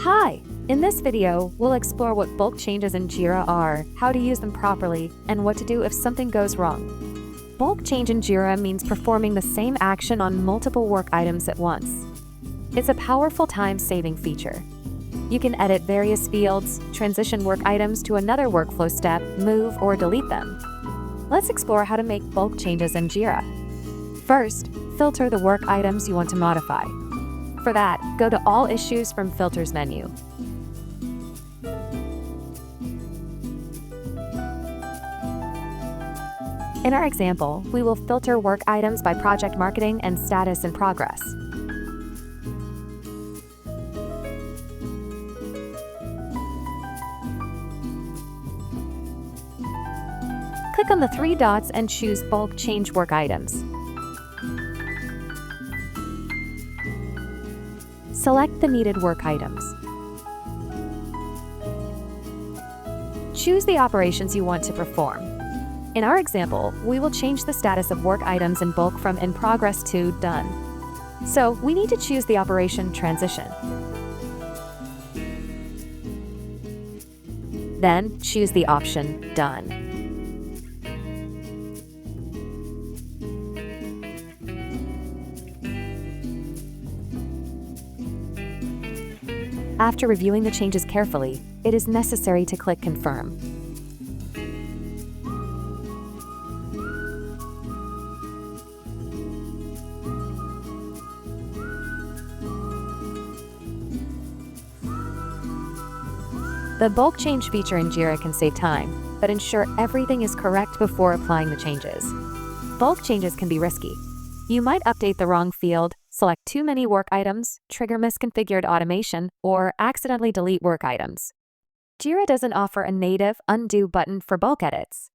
Hi! In this video, we'll explore what bulk changes in Jira are, how to use them properly, and what to do if something goes wrong. Bulk change in Jira means performing the same action on multiple work items at once. It's a powerful time-saving feature. You can edit various fields, transition work items to another workflow step, move or delete them. Let's explore how to make bulk changes in Jira. First, filter the work items you want to modify. For that, go to All Issues from Filters menu. In our example, we will filter work items by project marketing and status in progress. Click on the three dots and choose Bulk Change Work Items. Select the needed work items. Choose the operations you want to perform. In our example, we will change the status of work items in bulk from in progress to done. So we need to choose the operation transition. Then choose the option done. After reviewing the changes carefully, it is necessary to click Confirm. The bulk change feature in Jira can save time, but ensure everything is correct before applying the changes. Bulk changes can be risky. You might update the wrong field, select too many work items, trigger misconfigured automation, or accidentally delete work items. Jira doesn't offer a native undo button for bulk edits.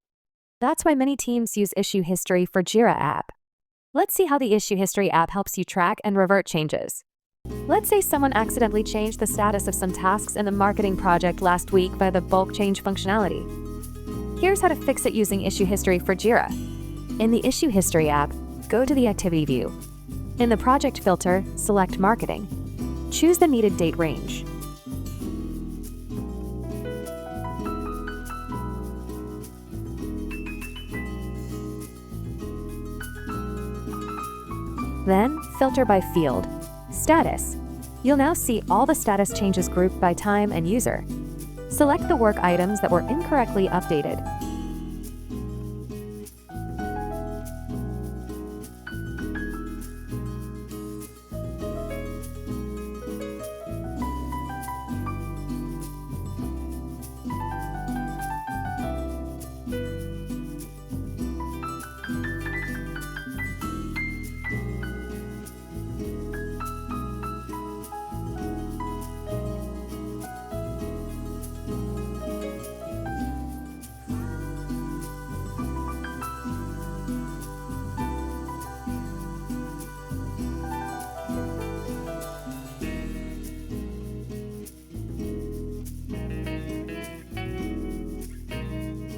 That's why many teams use Issue History for Jira app. Let's see how the Issue History app helps you track and revert changes. Let's say someone accidentally changed the status of some tasks in the marketing project last week via the bulk change functionality. Here's how to fix it using Issue History for Jira. In the Issue History app, go to the Activity view. In the Project filter, select Marketing. Choose the needed date range. Then, filter by field. Status. You'll now see all the status changes grouped by time and user. Select the work items that were incorrectly updated.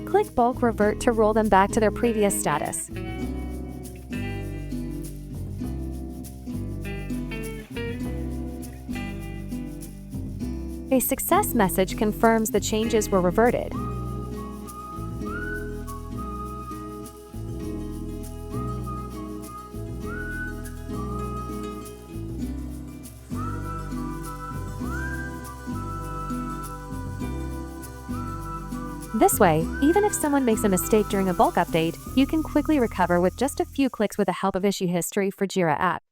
Click Bulk Revert to roll them back to their previous status. A success message confirms the changes were reverted. This way, even if someone makes a mistake during a bulk update, you can quickly recover with just a few clicks with the help of Issue History for Jira app.